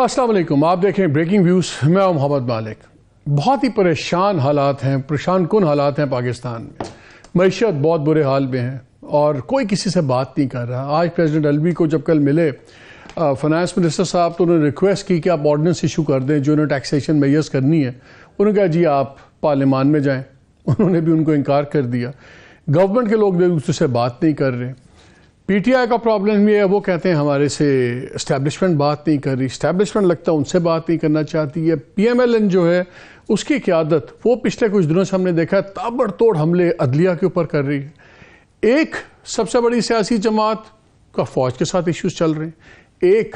السلام علیکم، آپ دیکھیں بریکنگ ویوز، میں ہوں محمد مالک۔ بہت ہی پریشان حالات ہیں، پریشان کن حالات ہیں پاکستان میں۔ معیشت بہت برے حال میں ہے اور کوئی کسی سے بات نہیں کر رہا۔ آج پریزیڈنٹ الوی کو جب کل ملے فائنانس منسٹر صاحب تو انہوں نے ریکویسٹ کی کہ آپ آرڈیننس ایشو کر دیں جو انہیں ٹیکسیشن میئرز کرنی ہے۔ انہوں نے کہا جی آپ پارلیمان میں جائیں، انہوں نے بھی ان کو انکار کر دیا۔ گورنمنٹ کے لوگ ایک دوسرے سے بات نہیں کر رہے۔ پی ٹی آئی کا پرابلم یہ ہے، وہ کہتے ہیں ہمارے سے اسٹیبلشمنٹ بات نہیں کر رہی، اسٹیبلشمنٹ لگتا ہے ان سے بات نہیں کرنا چاہتی ہے۔ پی ایم ایل این جو ہے اس کی قیادت وہ پچھلے کچھ دنوں سے ہم نے دیکھا ہے تابڑ توڑ حملے عدلیہ کے اوپر کر رہی ہے۔ ایک سب سے بڑی سیاسی جماعت کا فوج کے ساتھ ایشوز چل رہے ہیں، ایک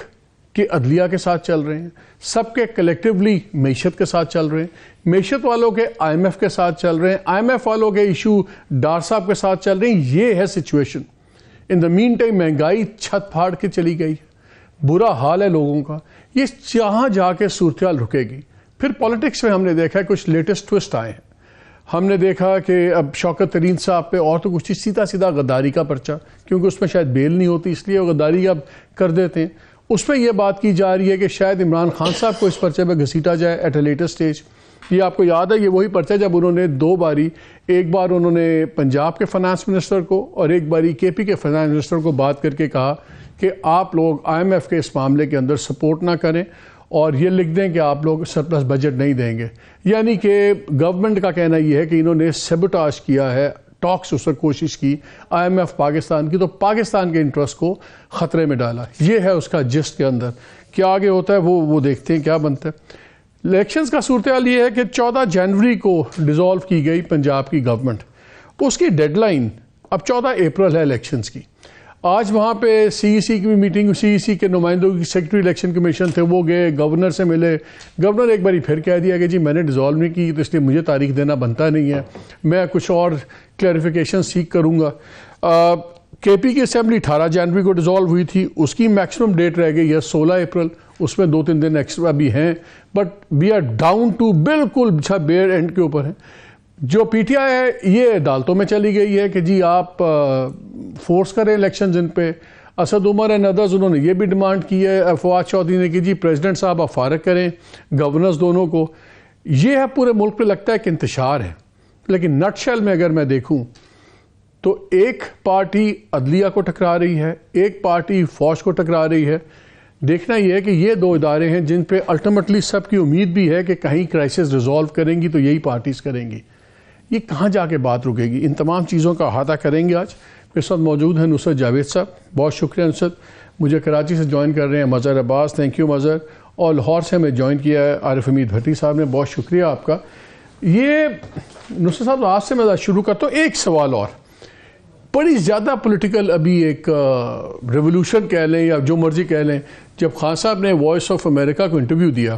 کے عدلیہ کے ساتھ چل رہے ہیں، سب کے کلیکٹیولی معیشت کے ساتھ چل رہے ہیں، معیشت والوں کے آئی ایم ایف کے ساتھ چل رہے ہیں، آئی ایم ایف والوں کے ایشو ڈار صاحب کے ساتھ چل رہے ہیں۔ یہ ہے سچویشن۔ ان دا مین ٹائم مہنگائی چھت پھاڑ کے چلی گئی، برا حال ہے لوگوں کا۔ یہ جہاں جا کے صورتحال رکے گی۔ پھر پولیٹکس میں ہم نے دیکھا کچھ لیٹسٹ ٹوسٹ آئے ہیں۔ ہم نے دیکھا کہ اب شوکت ترین صاحب پہ اور تو کچھ سیدھا غداری کا پرچہ، کیونکہ اس میں شاید بیل نہیں ہوتی اس لیے وہ غداری اب کر دیتے ہیں۔ اس میں یہ بات کی جا رہی ہے کہ شاید عمران خان صاحب کو اس پرچے پہ گھسیٹا جائے ایٹ اے لیٹر سٹیج۔ یہ آپ کو یاد ہے، یہ وہی پرچہ جب انہوں نے دو باری، ایک بار انہوں نے پنجاب کے فائنانس منسٹر کو اور ایک باری کے پی کے فائنانس منسٹر کو بات کر کے کہا کہ آپ لوگ آئی ایم ایف کے اس معاملے کے اندر سپورٹ نہ کریں اور یہ لکھ دیں کہ آپ لوگ سرپلس بجٹ نہیں دیں گے۔ یعنی کہ گورنمنٹ کا کہنا یہ ہے کہ انہوں نے سیبوٹاج کیا ہے، ٹاکس اس وقت کوشش کی آئی ایم ایف پاکستان کی، تو پاکستان کے انٹرسٹ کو خطرے میں ڈالا۔ یہ ہے اس کا جسٹ کے اندر۔ کیا آگے ہوتا ہے وہ دیکھتے ہیں کیا بنتا ہے۔ الیکشنز کا صورتحال یہ ہے کہ 14 جنوری کو ڈیزالو کی گئی پنجاب کی گورنمنٹ، اس کی ڈیڈ لائن اب 14 اپریل ہے الیکشنز کی۔ آج وہاں پہ سی ای سی کی میٹنگ، سی ای سی کے نمائندوں کی سیکرٹری الیکشن کمیشن تھے، وہ گئے گورنر سے ملے۔ گورنر ایک باری پھر کہہ دیا کہ جی میں نے ڈیزالو نہیں کی تو اس لیے مجھے تاریخ دینا بنتا نہیں ہے، میں کچھ اور کلیریفیکیشن سیکھ کروں گا۔ کے پی کی اسمبلی 18 جنوری کو ڈیزالو ہوئی تھی، اس کی میکسیمم ڈیٹ رہ گئی ہے 16 اپریل، اس میں 2-3 دن ایکسٹرا بھی ہیں، but we are down to بالکل بیئر اینڈ کے اوپر ہیں۔ جو پی ٹی آئی ہے یہ عدالتوں میں چلی گئی ہے کہ جی آپ فورس کریں الیکشنز ان پہ۔ اسد عمر اینڈ ادرز انہوں نے یہ بھی ڈیمانڈ کی ہے، فواد چودھری نے کہ جی پریزیڈنٹ صاحب آپ فارغ کریں گورنرز دونوں کو۔ یہ ہے پورے ملک پہ لگتا ہے کہ انتشار ہے، لیکن نٹ شیل میں اگر میں دیکھوں تو ایک پارٹی عدلیہ کو ٹکرا رہی ہے، ایک پارٹی فوج کو ٹکرا رہی ہے۔ دیکھنا یہ ہے کہ یہ دو ادارے ہیں جن پہ الٹیمیٹلی سب کی امید بھی ہے کہ کہیں کرائسس ریزالو کریں گی تو یہی پارٹیز کریں گی۔ یہ کہاں جا کے بات رکے گی؟ ان تمام چیزوں کا احاطہ کریں گے آج۔ میرے ساتھ موجود ہیں نصرت جاوید صاحب، بہت شکریہ نصرت، مجھے کراچی سے جوائن کر رہے ہیں۔ مظہر عباس، تھینک یو مظہر، اور لاہور سے ہمیں جوائن کیا ہے عارف حمید بھٹی صاحب نے، بہت شکریہ آپ کا۔ یہ نصرت صاحب آج سے میں شروع کرتا ہوں ایک سوال اور، بڑی زیادہ پولیٹیکل ابھی ایک ریولوشن کہہ لیں یا جو مرضی کہہ لیں، جب خان صاحب نے وائس آف امریکہ کو انٹرویو دیا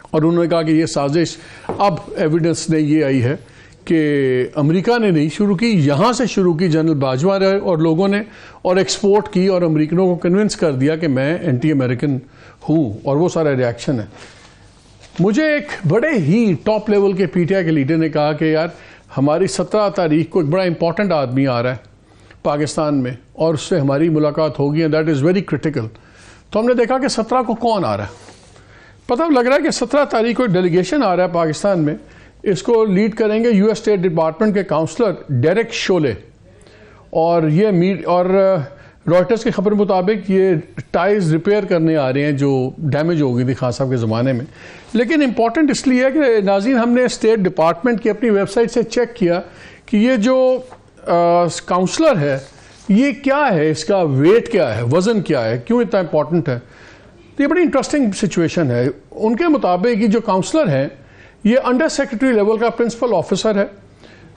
اور انہوں نے کہا کہ یہ سازش، اب ایویڈنس نے یہ آئی ہے کہ امریکہ نے نہیں شروع کی، یہاں سے شروع کی جنرل باجوہ نے اور لوگوں نے، اور ایکسپورٹ کی اور امریکنوں کو کنونس کر دیا کہ میں اینٹی امریکن ہوں، اور وہ سارا ریاکشن ہے۔ مجھے ایک بڑے ہی ٹاپ لیول کے پی ٹی آئی کے لیڈر نے کہا کہ یار ہماری 17 تاریخ کو ایک بڑا امپورٹنٹ آدمی آ رہا ہے پاکستان میں اور اس سے ہماری ملاقات ہوگی، and that is very critical. تو ہم نے دیکھا کہ 17 کو کون آ رہا ہے، پتہ لگ رہا ہے کہ 17 تاریخ کو ایک ڈیلیگیشن آ رہا ہے پاکستان میں۔ اس کو لیڈ کریں گے یو ایس اسٹیٹ ڈپارٹمنٹ کے کاؤنسلر ڈیریک شولے، اور رائٹرز کی خبر مطابق یہ ٹائز ریپیئر کرنے آ رہے ہیں جو ڈیمیج ہو گئی تھی خان صاحب کے زمانے میں۔ لیکن امپورٹنٹ اس لیے ہے کہ ناظرین، ہم نے اسٹیٹ ڈپارٹمنٹ کی اپنی ویب سائٹ سے چیک کیا کہ یہ جو کاؤنسلر ہے یہ کیا ہے، اس کا ویٹ کیا ہے، وزن کیا ہے، کیوں اتنا امپورٹنٹ ہے۔ تو یہ بڑی انٹرسٹنگ سچویشن ہے۔ ان کے مطابق یہ جو کاؤنسلر ہیں یہ انڈر سیکرٹری لیول کا پرنسپل آفیسر ہے،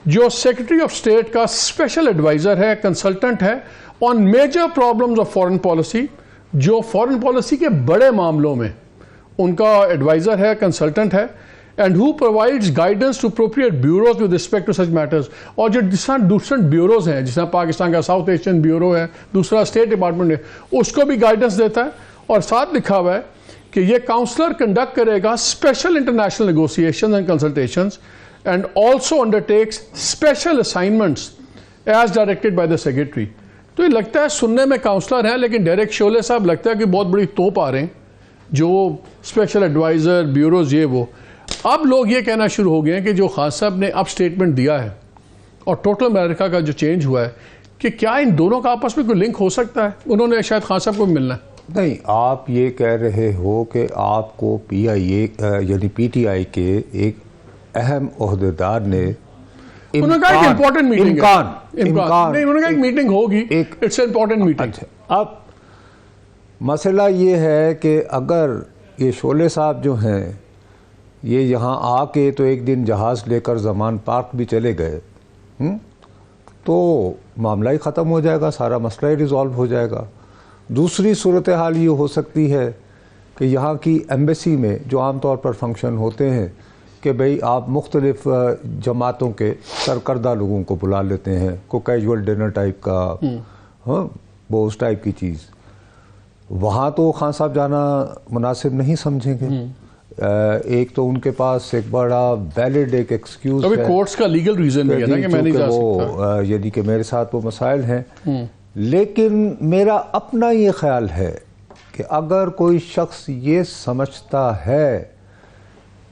جو سیکرٹری آف اسٹیٹ کا اسپیشل ایڈوائزر ہے، کنسلٹنٹ ہے on major problems of foreign policy, جو فارن پالیسی کے بڑے معاملوں میں ان کا ایڈوائزر ہے، کنسلٹنٹ ہے، and who provides guidance to appropriate bureaus with respect to such matters. اور جو جس طرح ڈفرنٹ بیوروز ہیں، جس طرح پاکستان کا ساؤتھ ایشین بیورو ہے، دوسرا اسٹیٹ ڈپارٹمنٹ ہے، اس کو بھی گائیڈنس دیتا ہے۔ اور ساتھ لکھا ہوا ہے کہ یہ کاؤنسلر کنڈکٹ کرے گا special international negotiations and consultations and also undertakes special assignments as directed by the secretary. تو یہ لگتا ہے سننے میں کاؤنسلر ہیں، لیکن ڈیریک شولے صاحب لگتا ہے کہ بہت بڑی توپ آ رہے ہیں جو اسپیشل ایڈوائزر بیوروز یہ وہ. اب لوگ یہ کہنا شروع ہو گئے ہیں کہ جو خان صاحب نے اب سٹیٹمنٹ دیا ہے اور ٹوٹل امریکہ کا جو چینج ہوا ہے کہ کیا ان دونوں کا آپس میں کوئی لنک ہو سکتا ہے؟ انہوں نے شاید خان صاحب کو بھی ملنا ہے. نہیں، آپ یہ کہہ رہے ہو کہ آپ کو پی آئی اے یعنی پی ٹی آئی کے ایک اہم عہدیدار نے انہوں نے کہا ایک امپورٹنٹ میٹنگ ہے. امکان نہیں، انہوں نے کہا ایک میٹنگ ہوگی، اٹس امپورٹنٹ میٹنگ. اب مسئلہ یہ ہے کہ اگر یہ شعلے صاحب جو ہیں یہ یہاں آ کے تو ایک دن جہاز لے کر زمان پارک بھی چلے گئے تو معاملہ ہی ختم ہو جائے گا، سارا مسئلہ ہی ریزالو ہو جائے گا. دوسری صورتحال یہ ہو سکتی ہے کہ یہاں کی ایمبیسی میں جو عام طور پر فنکشن ہوتے ہیں کہ بھئی آپ مختلف جماعتوں کے سرکردہ لوگوں کو بلا لیتے ہیں، کوئی کیجول ڈنر ٹائپ کا، وہ اس ٹائپ کی چیز، وہاں تو خان صاحب جانا مناسب نہیں سمجھیں گے. ایک تو ان کے پاس ایک بڑا ویلڈ ایک ایکسکیوز ہے، کورٹس کا لیگل ریزن بھی ہے نا کہ میں نہیں جا سکتا، یعنی کہ میرے ساتھ وہ مسائل ہیں. لیکن میرا اپنا یہ خیال ہے کہ اگر کوئی شخص یہ سمجھتا ہے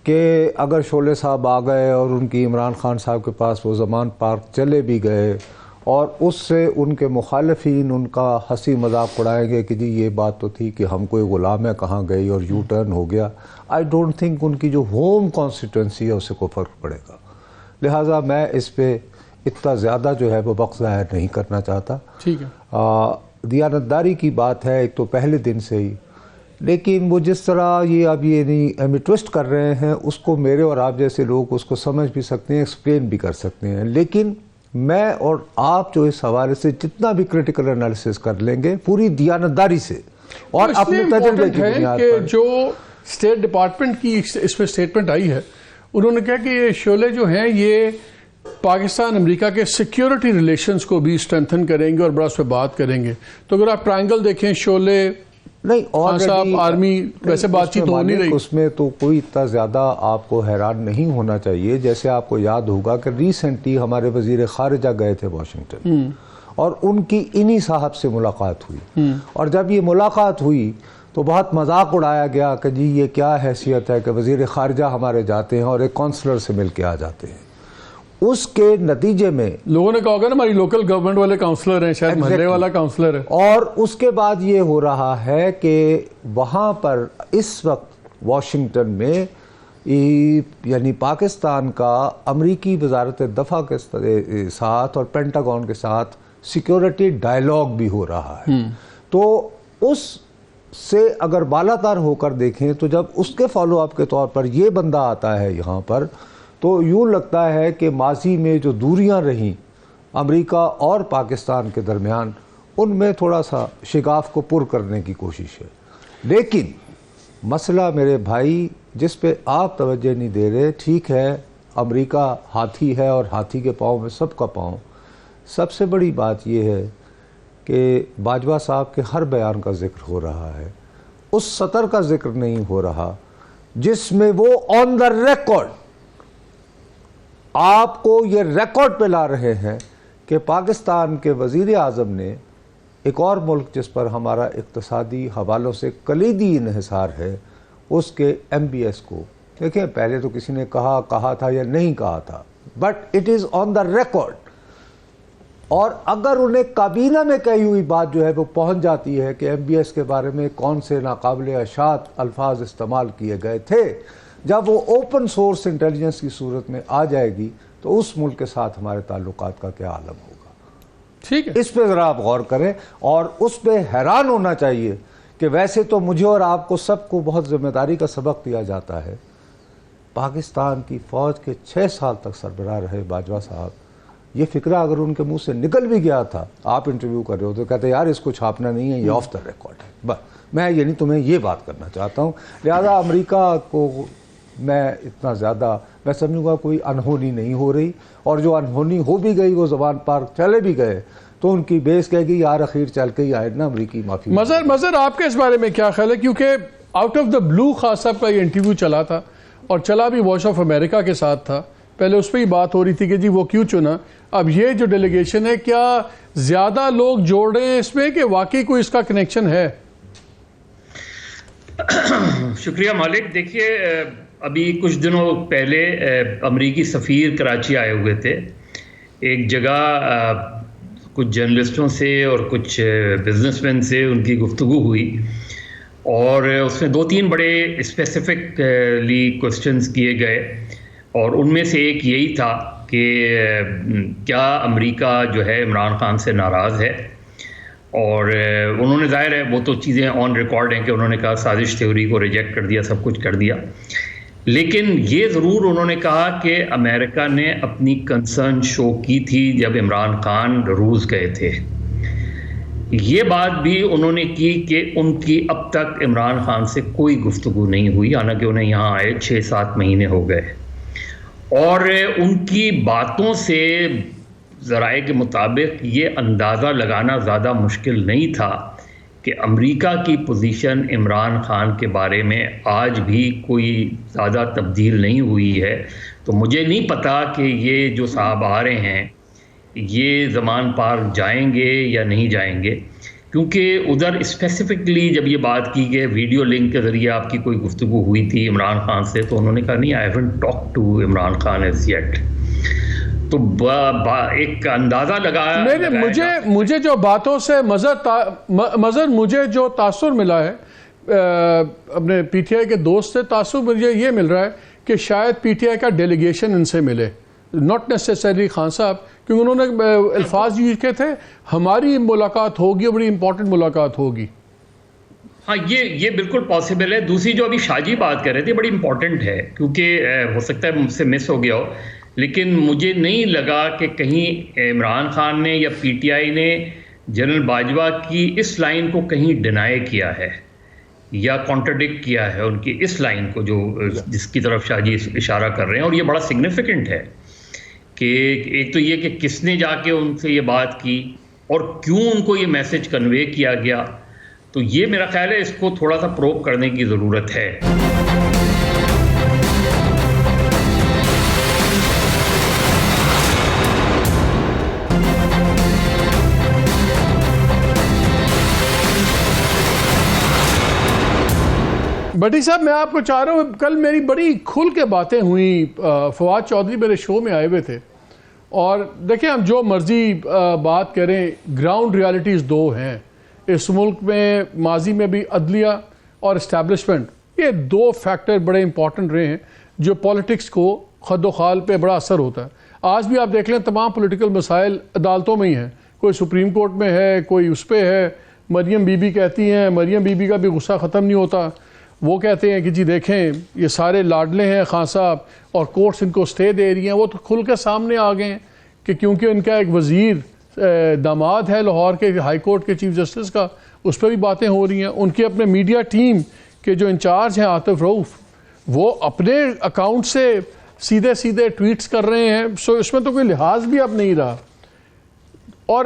کہ اگر شعلے صاحب آ گئے اور ان کی عمران خان صاحب کے پاس وہ زمان پارک چلے بھی گئے اور اس سے ان کے مخالفین ان کا ہنسی مذاق اڑائیں گے کہ جی یہ بات تو تھی کہ ہم کوئی غلام ہے کہاں گئی اور یو ٹرن ہو گیا، آئی ڈونٹ تھنک ان کی جو ہوم کانسٹیٹوئنسی ہے اسے کوئی فرق پڑے گا. لہٰذا میں اس پہ اتنا زیادہ جو ہے وہ وقت ظاہر نہیں کرنا چاہتا. ٹھیک ہے، دیانتداری کی بات ہے ایک تو پہلے دن سے ہی، لیکن وہ جس طرح یہ اب یہ نہیں ٹوسٹ کر رہے ہیں اس کو میرے اور آپ جیسے لوگ اس کو سمجھ بھی سکتے ہیں، ایکسپلین بھی کر سکتے ہیں. لیکن میں اور آپ جو اس حوالے سے جتنا بھی کریٹیکل انالیسس کر لیں گے پوری دیانتداری سے اور اپنے تجربے کی بنیاد پر. جو اسٹیٹ ڈپارٹمنٹ کی اس میں اسٹیٹمنٹ آئی ہے، انہوں نے کہا کہ یہ شعلے جو ہیں یہ پاکستان امریکہ کے سیکیورٹی ریلیشنز کو بھی اسٹرینتھن کریں گے اور بڑا اس پہ بات کریں گے. تو اگر آپ ٹرائنگل دیکھیں شعلے نہیں خان صاحب آرمی ویسے بات چیت ہو نہیں رہی، اس میں تو کوئی اتنا زیادہ آپ کو حیران نہیں ہونا چاہیے. جیسے آپ کو یاد ہوگا کہ ریسنٹلی ہمارے وزیر خارجہ گئے تھے واشنگٹن اور ان کی انہی صاحب سے ملاقات ہوئی، اور جب یہ ملاقات ہوئی تو بہت مذاق اڑایا گیا کہ جی یہ کیا حیثیت ہے کہ وزیر خارجہ ہمارے جاتے ہیں اور ایک کونسلر سے مل کے آ جاتے ہیں. اس کے نتیجے میں لوگوں نے کہا ہوگا نا ہماری لوکل گورنمنٹ والے کاؤنسلر ہیں، شاید محلے والا کاؤنسلر ہے. اور اس کے بعد یہ ہو رہا ہے کہ وہاں پر اس وقت واشنگٹن میں یعنی پاکستان کا امریکی وزارت دفاع کے ساتھ اور پینٹاگون کے ساتھ سیکیورٹی ڈائیلاگ بھی ہو رہا ہے. تو اس سے اگر بالاتر ہو کر دیکھیں تو جب اس کے فالو اپ کے طور پر یہ بندہ آتا ہے یہاں پر تو یوں لگتا ہے کہ ماضی میں جو دوریاں رہیں امریکہ اور پاکستان کے درمیان ان میں تھوڑا سا شگاف کو پر کرنے کی کوشش ہے. لیکن مسئلہ میرے بھائی جس پہ آپ توجہ نہیں دے رہے، ٹھیک ہے امریکہ ہاتھی ہے اور ہاتھی کے پاؤں میں سب کا پاؤں. سب سے بڑی بات یہ ہے کہ باجوہ صاحب کے ہر بیان کا ذکر ہو رہا ہے، اس سطر کا ذکر نہیں ہو رہا جس میں وہ آن دا ریکارڈ آپ کو یہ ریکارڈ پہ لا رہے ہیں کہ پاکستان کے وزیر اعظم نے ایک اور ملک جس پر ہمارا اقتصادی حوالوں سے کلیدی انحصار ہے اس کے ایم بی ایس کو، دیکھیں پہلے تو کسی نے کہا تھا یا نہیں کہا تھا، but it is on the record. اور اگر انہیں کابینہ میں کہی ہوئی بات جو ہے وہ پہنچ جاتی ہے کہ ایم بی ایس کے بارے میں کون سے ناقابل اشاعت الفاظ استعمال کیے گئے تھے، جب وہ اوپن سورس انٹیلیجنس کی صورت میں آ جائے گی تو اس ملک کے ساتھ ہمارے تعلقات کا کیا عالم ہوگا. ٹھیک ہے، اس پہ ذرا آپ غور کریں اور اس پہ حیران ہونا چاہیے کہ ویسے تو مجھے اور آپ کو سب کو بہت ذمہ داری کا سبق دیا جاتا ہے. پاکستان کی فوج کے 6 سال تک سربراہ رہے باجوہ صاحب. یہ فکرہ اگر ان کے منہ سے نکل بھی گیا تھا، آپ انٹرویو کر رہے ہو تو کہتے یار اس کو چھاپنا نہیں ہے، یہ آف دا ریکارڈ ہے. بس میں یعنی تمہیں یہ بات کرنا چاہتا ہوں. لہذا امریکہ کو میں اتنا زیادہ میں سمجھوں گا کوئی انہونی نہیں ہو رہی، اور جو انہونی ہو بھی گئی وہ زبان پارک چلے بھی گئے تو ان کی بیس کہے گی یار اخیر چل کے ہی آئے نا امریکی معافی. مظہر آپ کے اس بارے میں کیا خیال ہے؟ کیونکہ آؤٹ آف دا بلو خان صاحب کا یہ انٹرویو چلا تھا اور چلا بھی وائس آف امریکہ کے ساتھ تھا. پہلے اس پہ ہی بات ہو رہی تھی کہ جی وہ کیوں چنا. اب یہ جو ڈیلیگیشن ہے کیا زیادہ لوگ جوڑ رہے ہیں اس میں کہ واقعی کوئی اس کا کنیکشن ہے؟ شکریہ مالک. دیکھیے ابھی کچھ دنوں پہلے امریکی سفیر کراچی آئے ہوئے تھے. ایک جگہ کچھ جرنلسٹوں سے اور کچھ بزنس مین سے ان کی گفتگو ہوئی اور اس میں 2-3 بڑے اسپیسیفکلی کوسچنز کیے گئے اور ان میں سے ایک یہی تھا کہ کیا امریکہ جو ہے عمران خان سے ناراض ہے. اور انہوں نے ظاہر ہے وہ تو چیزیں آن ریکارڈ ہیں کہ انہوں نے کہا سازش تھیوری کو ریجیکٹ کر دیا, سب کچھ کر دیا, لیکن یہ ضرور انہوں نے کہا کہ امریکہ نے اپنی کنسرن شو کی تھی جب عمران خان روس گئے تھے. یہ بات بھی انہوں نے کی کہ ان کی اب تک عمران خان سے کوئی گفتگو نہیں ہوئی, حالانکہ انہیں یہاں آئے 6-7 مہینے ہو گئے. اور ان کی باتوں سے ذرائع کے مطابق یہ اندازہ لگانا زیادہ مشکل نہیں تھا کہ امریکہ کی پوزیشن عمران خان کے بارے میں آج بھی کوئی زیادہ تبدیل نہیں ہوئی ہے. تو مجھے نہیں پتا کہ یہ جو صاحب آ رہے ہیں یہ زمان پارک جائیں گے یا نہیں جائیں گے, کیونکہ ادھر اسپیسیفکلی جب یہ بات کی گئی ویڈیو لنک کے ذریعے آپ کی کوئی گفتگو ہوئی تھی عمران خان سے, تو انہوں نے کہا نہیں, I haven't talk to Imran Khan as yet. تو ایک اندازہ لگایا مجھے جو باتوں سے مظہر مجھے جو تاثر ملا ہے اپنے پی ٹی آئی کے دوست سے, تاثر مجھے یہ مل رہا ہے کہ شاید پی ٹی آئی کا ڈیلیگیشن ان سے ملے, ناٹ نیسیسری خان صاحب, کیونکہ انہوں نے الفاظ یوز کیے تھے ہماری ملاقات ہوگی, بڑی امپورٹنٹ ملاقات ہوگی. ہاں یہ بالکل پاسبل ہے. دوسری جو ابھی شاہ جی بات کر رہے تھے بڑی امپورٹنٹ ہے, کیونکہ ہو سکتا ہے مجھ سے مس ہو گیا ہو, لیکن مجھے نہیں لگا کہ کہیں عمران خان نے یا پی ٹی آئی نے جنرل باجوہ کی اس لائن کو کہیں ڈینائی کیا ہے یا کانٹرڈکٹ کیا ہے ان کی اس لائن کو جو جس کی طرف شاہ جی اشارہ کر رہے ہیں. اور یہ بڑا سگنیفیکنٹ ہے کہ ایک تو یہ کہ کس نے جا کے ان سے یہ بات کی اور کیوں ان کو یہ میسج کنوے کیا گیا. تو یہ میرا خیال ہے اس کو تھوڑا سا پروب کرنے کی ضرورت ہے. بٹی صاحب میں آپ کو چاہ رہا ہوں, کل میری بڑی کھل کے باتیں ہوئیں, فواد چودھری میرے شو میں آئے ہوئے تھے, اور دیکھیں ہم جو مرضی بات کریں, گراؤنڈ ریالٹیز 2 ہیں اس ملک میں. ماضی میں بھی عدلیہ اور اسٹیبلشمنٹ, یہ 2 فیکٹر بڑے امپورٹنٹ رہے ہیں جو پولیٹکس کو خد و خال پہ بڑا اثر ہوتا ہے. آج بھی آپ دیکھ لیں تمام پولیٹیکل مسائل عدالتوں میں ہی ہیں, کوئی سپریم کورٹ میں ہے, کوئی اس پہ ہے. مریم بی بی کہتی ہیں, مریم بی بی کا بھی غصہ ختم نہیں ہوتا, وہ کہتے ہیں کہ جی دیکھیں یہ سارے لاڈلے ہیں خان صاحب اور کورٹس ان کو سٹے دے رہی ہیں. وہ تو کھل کے سامنے آ گئے ہیں کہ کیونکہ ان کا ایک وزیر داماد ہے لاہور کے ہائی کورٹ کے چیف جسٹس کا, اس پہ بھی باتیں ہو رہی ہیں. ان کی اپنے میڈیا ٹیم کے جو انچارج ہیں عاطف رؤف, وہ اپنے اکاؤنٹ سے سیدھے سیدھے ٹویٹس کر رہے ہیں. سو اس میں تو کوئی لحاظ بھی اب نہیں رہا, اور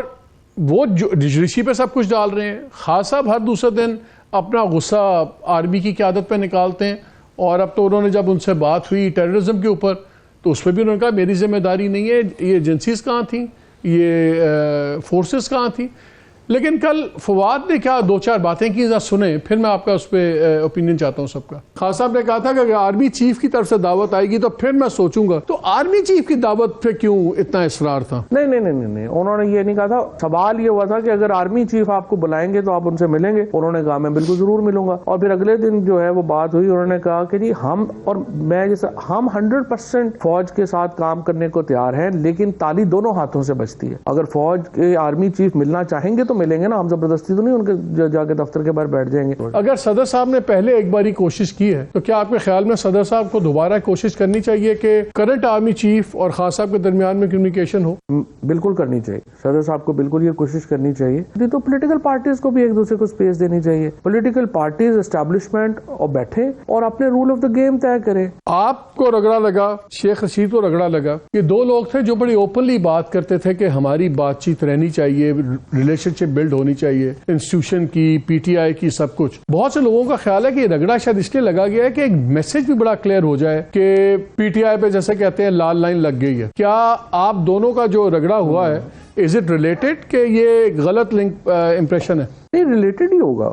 وہ جوڈیشری پہ سب کچھ ڈال رہے ہیں. خان صاحب ہر دوسرے دن اپنا غصہ آرمی کی قیادت پہ نکالتے ہیں, اور اب تو انہوں نے جب ان سے بات ہوئی ٹیررزم کے اوپر تو اس پہ بھی انہوں نے کہا میری ذمہ داری نہیں ہے, یہ ایجنسیز کہاں تھیں, یہ فورسز کہاں تھیں. لیکن کل فواد نے کیا 2-4 باتیں کی, ذرا سنیں, پھر میں آپ کا اس پہ اوپینین چاہتا ہوں سب کا. خان صاحب نے کہا تھا کہ اگر آرمی چیف کی طرف سے دعوت آئے گی تو پھر میں سوچوں گا. تو آرمی چیف کی دعوت پہ کیوں اتنا اصرار تھا؟ نہیں, انہوں نے یہ نہیں کہا تھا. سوال یہ ہوا تھا کہ اگر آرمی چیف آپ کو بلائیں گے تو آپ ان سے ملیں گے. انہوں نے کہا میں بالکل ضرور ملوں گا. اور پھر اگلے دن جو ہے وہ بات ہوئی, انہوں نے کہا کہ جی ہم اور میں جیسے ہم 100% فوج کے ساتھ کام کرنے کو تیار ہیں, لیکن تالی دونوں ہاتھوں سے بچتی ہے. اگر فوج کے آرمی چیف ملنا چاہیں گے تو ملیں گے نا, ہم زبردستی تو نہیں ان کے جا کے دفتر کے باہر بیٹھ جائیں گے. اگر صدر صاحب نے پہلے ایک باری کوشش کی ہے تو کیا آپ کے خیال میں صدر صاحب کو دوبارہ کوشش کرنی چاہیے کہ کرنٹ آرمی چیف اور خان صاحب کے درمیان میں کمیونیکیشن ہو؟ بالکل کرنی چاہیے. صدر صاحب کو بالکل یہ کوشش کرنی چاہیے. تو پولیٹیکل پارٹیز کو بھی ایک دوسرے کو سپیس دینی چاہیے. پولیٹیکل پارٹیز اسٹیبلشمنٹ اور بیٹھے اور اپنے رول آف دا گیم طے کریں. آپ کو رگڑا لگا, شیخ رشید کو رگڑا لگا, یہ 2 لوگ تھے جو بڑی اوپنلی بات کرتے تھے کہ ہماری بات چیت رہنی چاہیے, ریلیشن شپ بلڈ ہونی چاہیے, انسٹیٹیوشن کی, پی ٹی آئی کی, سب کچھ. بہت سے لوگوں کا خیال ہے کہ یہ رگڑا شاید اس لیے لگا گیا ہے کہ ایک میسج بھی بڑا کلیئر ہو جائے کہ پی ٹی آئی پہ جیسے کہتے ہیں لال لائن لگ گئی ہے. کیا آپ دونوں کا جو رگڑا ہوا ہے از اٹ ریلیٹڈ کہ یہ غلط لنک امپریشن ہے؟ نہیں, ریلیٹڈ ہی ہوگا.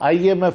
IMF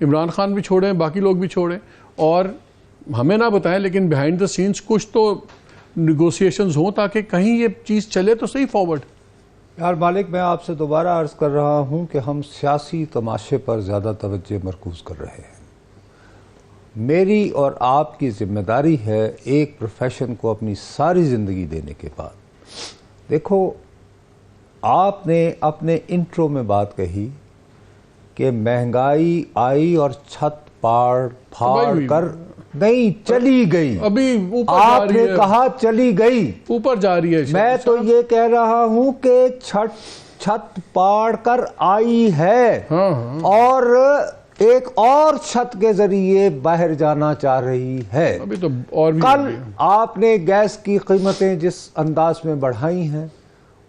عمران خان بھی چھوڑیں, باقی لوگ بھی چھوڑیں, اور ہمیں نہ بتائیں لیکن بیہائنڈ دا سینس کچھ تو نیگوسیشنز ہوں تاکہ کہیں یہ چیز چلے تو صحیح فارورڈ. یار مالک, میں آپ سے دوبارہ عرض کر رہا ہوں کہ ہم سیاسی تماشے پر زیادہ توجہ مرکوز کر رہے ہیں. میری اور آپ کی ذمہ داری ہے ایک پروفیشن کو اپنی ساری زندگی دینے کے بعد. دیکھو, آپ نے اپنے انٹرو میں بات کہی کہ مہنگائی آئی اور چھت پھاڑ کر نہیں چلی گئی. ابھی اوپر آپ نے کہا چلی گئی, اوپر جا رہی ہے. میں تو یہ کہہ رہا ہوں کہ چھت پھاڑ کر آئی ہے اور ایک اور چھت کے ذریعے باہر جانا چاہ رہی ہے. ابھی تو اور بھی کل آپ نے گیس کی قیمتیں جس انداز میں بڑھائی ہیں,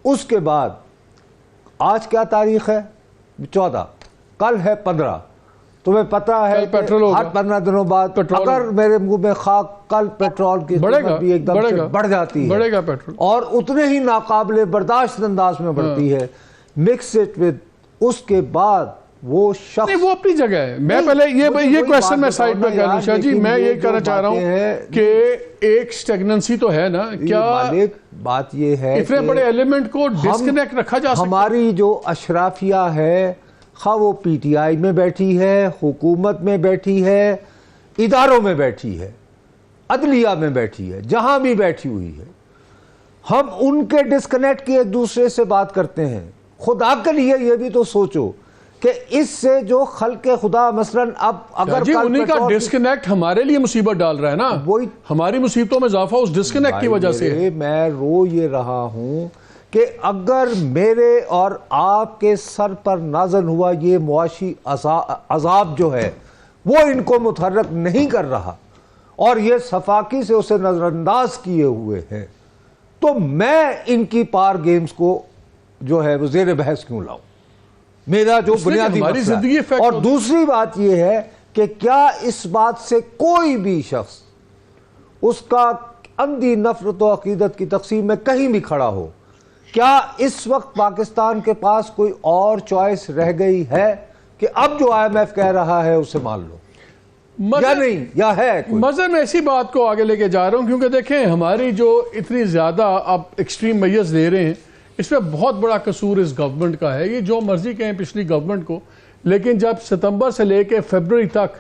اس کے بعد آج کیا تاریخ ہے؟ 14, کل ہے 15. تمہیں پتہ ہے ہر 15 دنوں بعد اگر میرے منہ میں خاک, کل پیٹرول کی قیمت بھی ایک دم سے بڑھ جاتی ہے اور اتنے ہی ناقابل برداشت انداز میں بڑھتی ہے. مکس اٹ ود, اس کے بعد وہ شخص نہیں, وہ اپنی جگہ ہے. میں پہلے یہ کویسچن میں سائڈ پہ کہہ لوں شاہ جی, میں یہ کہنا چاہ رہا ہوں کہ ایک سٹیگننسی تو ہے نا. کیا بات یہ ہے اتنے بڑے ایلیمنٹ کو ڈسکنیکٹ رکھا جا سکتا؟ ہماری جو اشرافیہ ہے, خواہ وہ پی ٹی آئی میں بیٹھی ہے, حکومت میں بیٹھی ہے, اداروں میں بیٹھی ہے, عدلیہ میں بیٹھی ہے, جہاں بھی بیٹھی ہوئی ہے, ہم ان کے ڈسکنیکٹ کی ایک دوسرے سے بات کرتے ہیں. خدا کے لیے یہ بھی تو سوچو کہ اس سے جو خلق خدا مثلاً اب اگر انہیں کا ڈسکنیکٹ ہمارے لیے مصیبت ڈال رہا ہے نا, وہی ہماری مصیبتوں میں اضافہ اس ڈسکنیکٹ کی وجہ سے. میں رو یہ رہا ہوں کہ اگر میرے اور آپ کے سر پر نازل ہوا یہ معاشی عذاب جو ہے وہ ان کو متحرک نہیں کر رہا اور یہ صفاقی سے اسے نظر انداز کیے ہوئے ہیں, تو میں ان کی پار گیمز کو جو ہے وہ زیر بحث کیوں لاؤں؟ میرا جو بنیادی مسئلہ ہے. اور دوسری بات یہ ہے کہ کیا اس بات سے کوئی بھی شخص اس کا اندھی نفرت و عقیدت کی تقسیم میں کہیں بھی کھڑا ہو, کیا اس وقت پاکستان کے پاس کوئی اور چوائس رہ گئی ہے کہ اب جو آئی ایم ایف کہہ رہا ہے اسے مان لو, یا نہیں, یا ہے کوئی؟ مزے میں اسی بات کو آگے لے کے جا رہا ہوں کیونکہ دیکھیں ہماری جو اتنی زیادہ اب ایکسٹریم میئرز لے رہے ہیں, اس میں بہت بڑا قصور اس گورنمنٹ کا ہے. یہ جو مرضی کہیں پچھلی گورنمنٹ کو, لیکن جب ستمبر سے لے کے فیبروری تک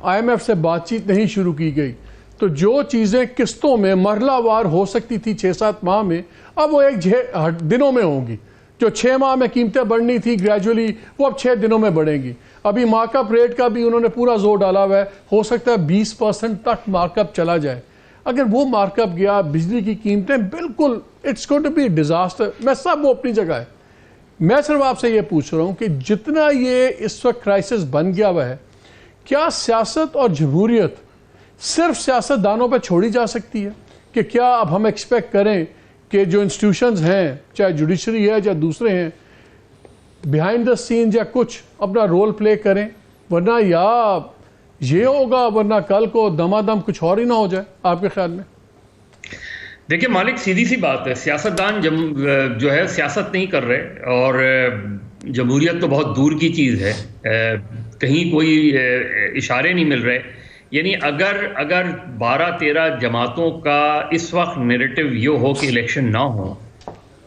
آئی ایم ایف سے بات چیت نہیں شروع کی گئی تو جو چیزیں قسطوں میں مرحلہ وار ہو سکتی تھی 6-7 ماہ میں, اب وہ 1 دنوں میں ہوں گی. جو 6 ماہ میں قیمتیں بڑھنی تھی گریجولی, وہ اب 6 دنوں میں بڑھیں گی. ابھی مارک اپ ریٹ کا بھی انہوں نے پورا زور ڈالا ہوا ہے, ہو سکتا ہے 20% تک مارک اپ چلا جائے. اگر وہ مارک اپ گیا, بجلی کی قیمتیں بالکل it's going to be disaster. میں سب وہ اپنی جگہ ہے. میں صرف آپ سے یہ پوچھ رہا ہوں کہ جتنا یہ اس وقت کرائسس بن گیا ہوا ہے, کیا سیاست اور جمہوریت صرف سیاست دانوں پہ چھوڑی جا سکتی ہے؟ کہ کیا اب ہم ایکسپیکٹ کریں کہ جو انسٹیٹیوشنز ہیں, چاہے جوڈیشری ہے چاہے دوسرے ہیں, بیہائنڈ دا سین یا کچھ اپنا رول پلے کریں, ورنہ یا یہ ہوگا ورنہ کل کو دمادم کچھ اور ہی نہ ہو جائے؟ آپ کے خیال میں دیکھیں مالک, سیدھی سی بات ہے, سیاستدان جو ہے سیاست نہیں کر رہے اور جمہوریت تو بہت دور کی چیز ہے, کہیں کوئی اشارے نہیں مل رہے. یعنی اگر 12-13 جماعتوں کا اس وقت نیریٹو یہ ہو کہ الیکشن نہ ہو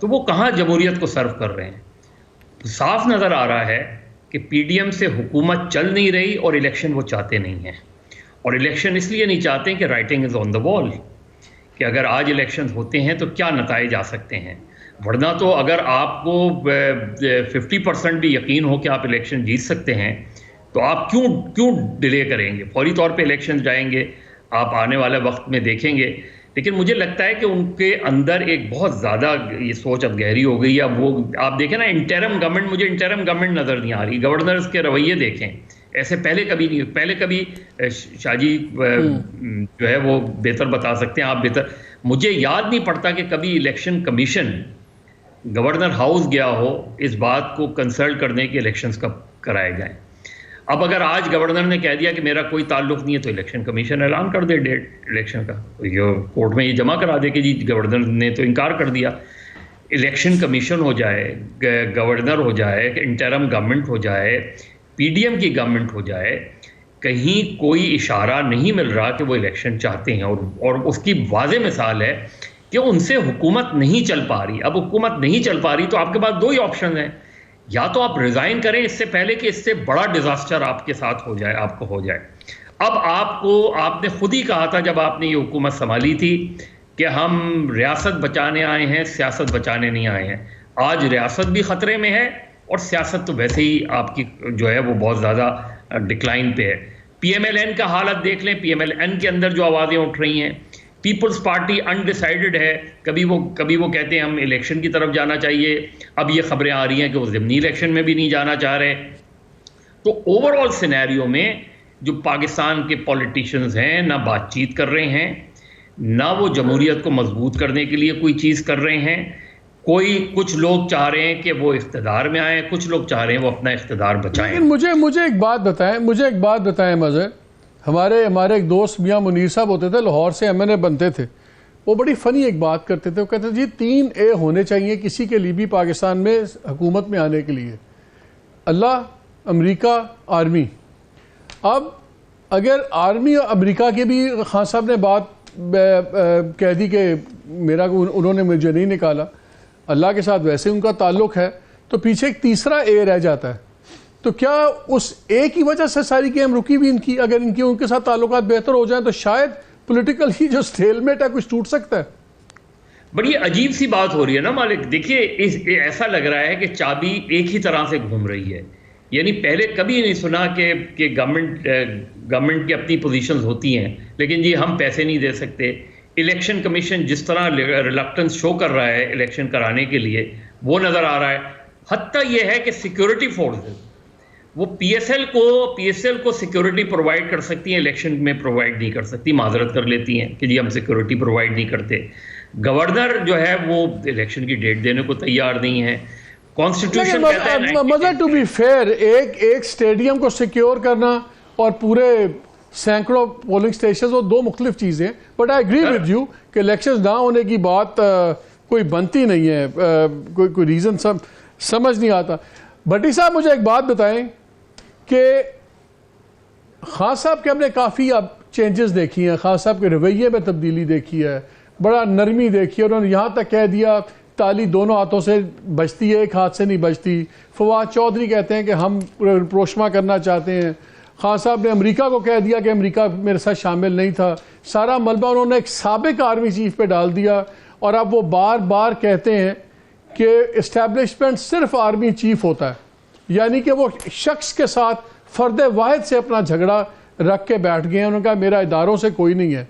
تو وہ کہاں جمہوریت کو سرو کر رہے ہیں؟ صاف نظر آ رہا ہے کہ پی ڈی ایم سے حکومت چل نہیں رہی اور الیکشن وہ چاہتے نہیں ہیں. اور الیکشن اس لیے نہیں چاہتے کہ رائٹنگ از آن دا وال, کہ اگر آج الیکشن ہوتے ہیں تو کیا نتائج آ سکتے ہیں. ورنہ تو اگر آپ کو 50% بھی یقین ہو کہ آپ الیکشن جیت سکتے ہیں تو آپ کیوں ڈیلے کریں گے؟ فوری طور پہ الیکشن جائیں گے, آپ آنے والے وقت میں دیکھیں گے. لیکن مجھے لگتا ہے کہ ان کے اندر ایک بہت زیادہ یہ سوچ اب گہری ہو گئی ہے. اب وہ آپ دیکھیں نا انٹرم گورنمنٹ, مجھے انٹرم گورنمنٹ نظر نہیں آ رہی. گورنرز کے رویے دیکھیں, ایسے پہلے کبھی نہیں, پہلے کبھی شاہ جی جو ہے وہ بہتر بتا سکتے ہیں, آپ بہتر. مجھے یاد نہیں پڑتا کہ کبھی الیکشن کمیشن گورنر ہاؤس گیا ہو اس بات کو کنسلٹ کرنے کے الیکشنز کب کرائے جائیں. اب اگر آج گورنر نے کہہ دیا کہ میرا کوئی تعلق نہیں ہے تو الیکشن کمیشن اعلان کر دے ڈیٹ الیکشن کا, یہ کورٹ میں یہ جمع کرا دے کہ جی گورنر نے تو انکار کر دیا. الیکشن کمیشن ہو جائے, گورنر ہو جائے, انٹرم گورنمنٹ ہو جائے, پی ڈی ایم کی گورنمنٹ ہو جائے, کہیں کوئی اشارہ نہیں مل رہا کہ وہ الیکشن چاہتے ہیں، اور اس کی واضح مثال ہے کہ ان سے حکومت نہیں چل پا رہی. اب حکومت نہیں چل پا رہی تو آپ کے پاس دو ہی آپشن ہیں، یا تو آپ ریزائن کریں اس سے پہلے کہ اس سے بڑا ڈیزاسٹر آپ کے ساتھ ہو جائے، آپ کو ہو جائے. اب آپ نے خود ہی کہا تھا جب آپ نے یہ حکومت سنبھالی تھی کہ ہم ریاست بچانے آئے ہیں، سیاست بچانے نہیں آئے ہیں. آج ریاست بھی خطرے میں ہے اور سیاست تو ویسے ہی آپ کی جو ہے وہ بہت زیادہ ڈکلائن پہ ہے. پی ایم ایل این کا حالت دیکھ لیں، پی ایم ایل این کے اندر جو آوازیں اٹھ رہی ہیں. پیپلز پارٹی انڈیسائیڈڈ ہے، کبھی وہ کہتے ہیں ہم الیکشن کی طرف جانا چاہیے، اب یہ خبریں آ رہی ہیں کہ وہ ضمنی الیکشن میں بھی نہیں جانا چاہ رہے. تو اوور آل سینیریو میں جو پاکستان کے پولیٹیشنز ہیں نہ بات چیت کر رہے ہیں، نہ وہ جمہوریت کو مضبوط کرنے کے لیے کوئی چیز کر رہے ہیں. کچھ لوگ چاہ رہے ہیں کہ وہ اقتدار میں آئیں، کچھ لوگ چاہ رہے ہیں وہ اپنا اقتدار بچائیں. لیکن مجھے ایک بات بتائیں مظہر. ہمارے ایک دوست میاں منیر صاحب ہوتے تھے، لاہور سے ایم این اے بنتے تھے. وہ بڑی فنی ایک بات کرتے تھے، وہ کہتے تھے جی 3 اے ہونے چاہیے کسی کے لیے بھی پاکستان میں حکومت میں آنے کے لیے: اللہ، امریکہ، آرمی. اب اگر آرمی اور امریکہ کے بھی خان صاحب نے بات کہہ دی کہ انہوں نے مجھے نہیں نکالا، اللہ کے ساتھ ویسے ان کا تعلق ہے، تو پیچھے ایک تیسرا اے رہ جاتا ہے. تو کیا اس اے کی وجہ سے ساری گیم رکی بھی ان کی؟ اگر ان کے ساتھ تعلقات بہتر ہو جائیں تو شاید پولیٹیکل ہی جو سٹیل میٹ ہے کچھ ٹوٹ سکتا ہے. بڑی عجیب سی بات ہو رہی ہے نا مالک. دیکھیے ایسا لگ رہا ہے کہ چابی ایک ہی طرح سے گھوم رہی ہے. یعنی پہلے کبھی نہیں سنا کہ گورنمنٹ کی اپنی پوزیشنز ہوتی ہیں لیکن جی ہم پیسے نہیں دے سکتے. الیکشن کمیشن جس طرح ریلکٹنس شو کر رہا ہے الیکشن کرانے کے لیے وہ نظر آ رہا ہے. حتیٰ یہ ہے کہ سیکیورٹی فورسز وہ پی ایس ایل کو سیکیورٹی پرووائڈ کر سکتی ہیں، الیکشن میں پرووائڈ نہیں کر سکتی، معذرت کر لیتی ہیں کہ جی ہم سیکیورٹی پرووائڈ نہیں کرتے. گورنر جو ہے وہ الیکشن کی ڈیٹ دینے کو تیار نہیں ہے. کانسٹیٹیوشن کہتا ہے مزہ ٹو بی فیئر ایک سٹیڈیم کو سیکیور کرنا اور پورے سینکڑوں پولنگ سٹیشنز، وہ 2 مختلف چیزیں. But I agree with you کہ الیکشنز نہ ہونے کی بات کوئی بنتی نہیں ہے، کوئی ریزن سمجھ نہیں آتا. بھٹی صاحب مجھے ایک بات بتائیں کہ خان صاحب کے ہم نے کافی اب چینجز دیکھی ہیں، خان صاحب کے رویے میں تبدیلی دیکھی ہے، بڑا نرمی دیکھی ہے. انہوں نے یہاں تک کہہ دیا تالی دونوں ہاتھوں سے بجتی ہے، ایک ہاتھ سے نہیں بجتی. فواد چودھری کہتے ہیں کہ ہم پروشما کرنا چاہتے ہیں. خان صاحب نے امریکہ کو کہہ دیا کہ امریکہ میرے ساتھ شامل نہیں تھا. سارا ملبہ انہوں نے ایک سابق آرمی چیف پہ ڈال دیا، اور اب وہ بار بار کہتے ہیں کہ اسٹیبلشمنٹ صرف آرمی چیف ہوتا ہے، یعنی کہ وہ شخص کے ساتھ فرد واحد سے اپنا جھگڑا رکھ کے بیٹھ گئے ہیں. انہوں نے کہا میرا اداروں سے کوئی نہیں ہے.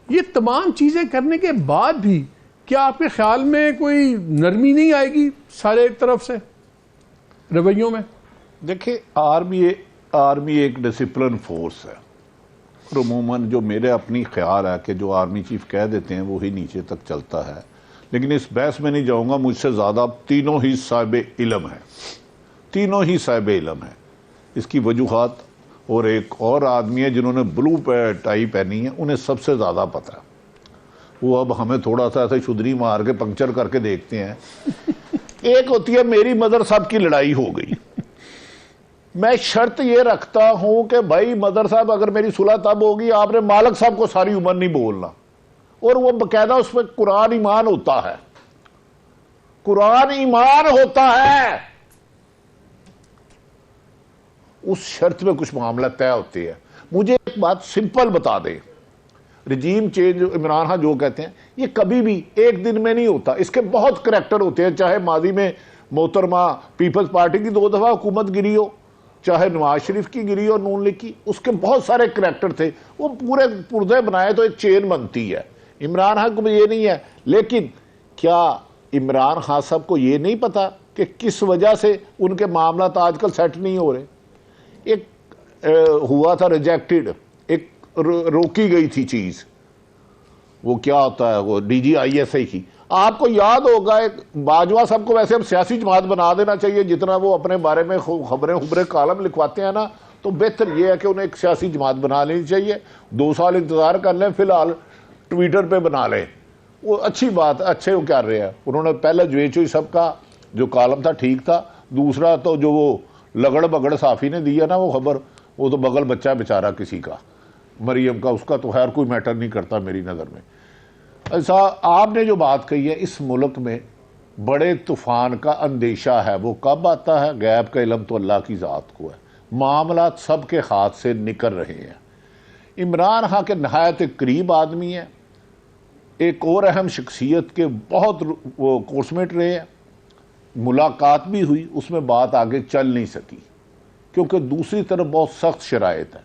یہ تمام چیزیں کرنے کے بعد بھی کیا آپ کے خیال میں کوئی نرمی نہیں آئے گی سارے طرف سے رویوں میں؟ دیکھیں آرمی ایک ڈسپلن فورس ہے، اور عموماً جو میرے اپنی خیال ہے کہ جو آرمی چیف کہہ دیتے ہیں وہی نیچے تک چلتا ہے. لیکن اس بحث میں نہیں جاؤں گا، مجھ سے زیادہ تینوں ہی صاحب علم ہیں. اس کی وجوہات، اور ایک اور آدمی ہے جنہوں نے بلو ٹائی پہنی ہے، انہیں سب سے زیادہ پتہ ہے. وہ اب ہمیں تھوڑا سا ایسے شدری مار کے پنکچر کر کے دیکھتے ہیں. ایک ہوتی ہے میری مدر صاحب کی لڑائی ہو گئی، میں شرط یہ رکھتا ہوں کہ بھائی مدر صاحب اگر میری صلح تب ہوگی آپ نے مالک صاحب کو ساری عمر نہیں بولنا. اور وہ باقاعدہ اس میں قرآن ایمان ہوتا ہے، اس شرط میں کچھ معاملہ طے ہوتے ہیں. مجھے ایک بات سمپل بتا دیں، رجیم چینج عمران خان جو کہتے ہیں یہ کبھی بھی ایک دن میں نہیں ہوتا، اس کے بہت کریکٹر ہوتے ہیں. چاہے ماضی میں محترمہ پیپلز پارٹی کی 2 دفعہ حکومت گری ہو، چاہے نواز شریف کی گری ہو، نون لیگ کی، اس کے بہت سارے کریکٹر تھے. وہ پورے پردے بنائے تو ایک چین بنتی ہے. عمران خان کو یہ نہیں ہے. لیکن کیا عمران خان صاحب کو یہ نہیں پتا کہ کس وجہ سے ان کے معاملات آج کل سیٹ نہیں ہو رہے؟ ایک ہوا تھا ریجیکٹڈ، ایک روکی گئی تھی چیز، وہ کیا ہوتا ہے، وہ D G I S I کی. آپ کو یاد ہوگا ایک باجوہ صاحب کو ویسے ہم سیاسی جماعت بنا دینا چاہیے، جتنا وہ اپنے بارے میں خبریں کالم لکھواتے ہیں نا، تو بہتر یہ ہے کہ انہیں ایک سیاسی جماعت بنا لینی چاہیے. 2 سال انتظار کر لیں، فی الحال ٹویٹر پہ بنا لیں. وہ اچھی بات، اچھے وہ کر رہے ہیں. انہوں نے پہلے جویچوئی سب کا جو کالم تھا ٹھیک تھا، دوسرا تو جو وہ لگڑ بگڑ صافی نے دیا نا وہ خبر، وہ تو بغل بچہ بیچارہ کسی کا، مریم کا، اس کا تو خیر کوئی میٹر نہیں کرتا میری نظر میں۔ ایسا آپ نے جو بات کہی ہے، اس ملک میں بڑے طوفان کا اندیشہ ہے، وہ کب آتا ہے؟ غیب کا علم تو اللہ کی ذات کو ہے، معاملات سب کے ہاتھ سے نکل رہے ہیں۔ عمران خان کے نہایت قریب آدمی ہیں، ایک اور اہم شخصیت کے بہت وہ کورسمیٹ رہے ہیں، ملاقات بھی ہوئی، اس میں بات آگے چل نہیں سکی کیونکہ دوسری طرف بہت سخت شرائط ہے۔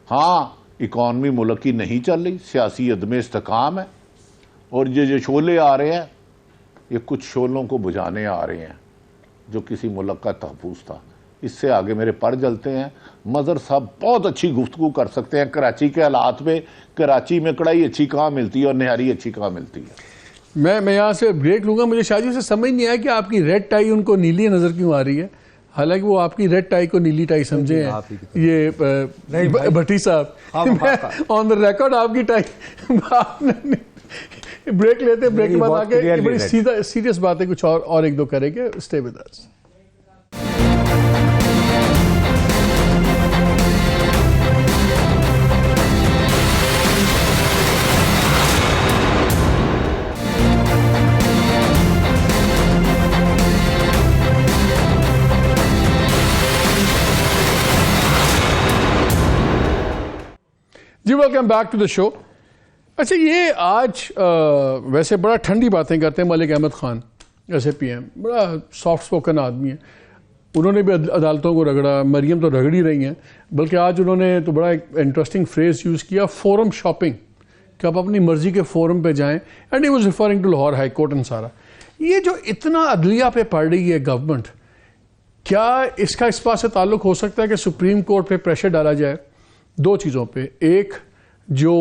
ہاں اکانومی ملک کی نہیں چل رہی، سیاسی عدم استحکام ہے، اور یہ جو شعلے آ رہے ہیں یہ کچھ شعلوں کو بجھانے آ رہے ہیں جو کسی ملک کا تحفظ تھا۔ اس سے آگے میرے پر جلتے ہیں۔ مظہر صاحب بہت اچھی گفتگو کر سکتے ہیں کراچی کے حالات میں، کراچی میں کڑھائی اچھی کہاں ملتی ہے اور نہاری اچھی کہاں ملتی ہے۔ میں یہاں سے بریک لوں گا۔ مجھے شاہ جی سے سمجھ نہیں آیا کہ آپ کی ریڈ ٹائی ان کو نیلی نظر کیوں آ رہی ہے، حالانکہ وہ آپ کی ریڈ ٹائی کو نیلی ٹائی سمجھے ہیں۔ یہ بھٹی صاحب، آن دا ریکارڈ آپ کی ٹائی۔ بریک لیتے، بریک کے بعد آگے بڑی سیریس باتیں کچھ اور ایک دو کریں گے۔ Stay with us. جی welcome back to the show. اچھا یہ آج ویسے بڑا ٹھنڈی باتیں کرتے ہیں ملک احمد خان ایسے پی ایم، بڑا سافٹ سپوکن آدمی ہے، انہوں نے بھی عدالتوں کو رگڑا، مریم تو رگڑ ہی رہی ہیں، بلکہ آج انہوں نے تو بڑا ایک انٹرسٹنگ فریز یوز کیا، فورم شاپنگ، کہ آپ اپنی مرضی کے فورم پہ جائیں، and he was referring to Lahore high court and سارا۔ یہ جو اتنا عدلیہ پہ پڑ رہی ہے گورنمنٹ، کیا اس کا اس بات سے تعلق ہو سکتا ہے کہ سپریم کورٹ پہ پریشر ڈالا جائے دو چیزوں پہ؟ ایک جو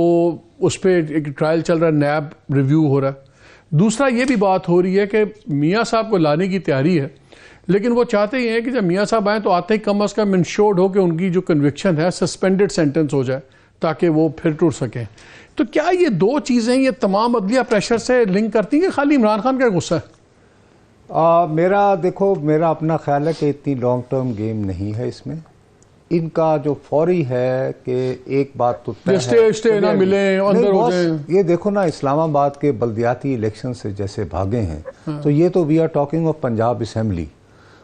اس پہ ایک ٹرائل چل رہا ہے، نیب ریویو ہو رہا ہے، دوسرا یہ بھی بات ہو رہی ہے کہ میاں صاحب کو لانے کی تیاری ہے، لیکن وہ چاہتے ہی ہیں کہ جب میاں صاحب آئیں تو آتے ہی کم از کم انشورڈ ہو کہ ان کی جو کنوکشن ہے سسپینڈڈ سینٹنس ہو جائے تاکہ وہ پھر ٹر سکیں۔ تو کیا یہ دو چیزیں یہ تمام عدلیہ پریشر سے لنک کرتی ہیں کہ خالی عمران خان کا غصہ ہے؟ میرا اپنا خیال ہے کہ اتنی لانگ ٹرم گیم نہیں ہے اس میں۔ ان کا جو فوری ہے کہ ایک بات تو طے ہے، اسٹے نہ ملیں، اندر ہو جائیں۔ یہ دیکھو نا، اسلام آباد کے بلدیاتی الیکشن سے جیسے بھاگے ہیں، تو یہ تو we are talking of Punjab assembly,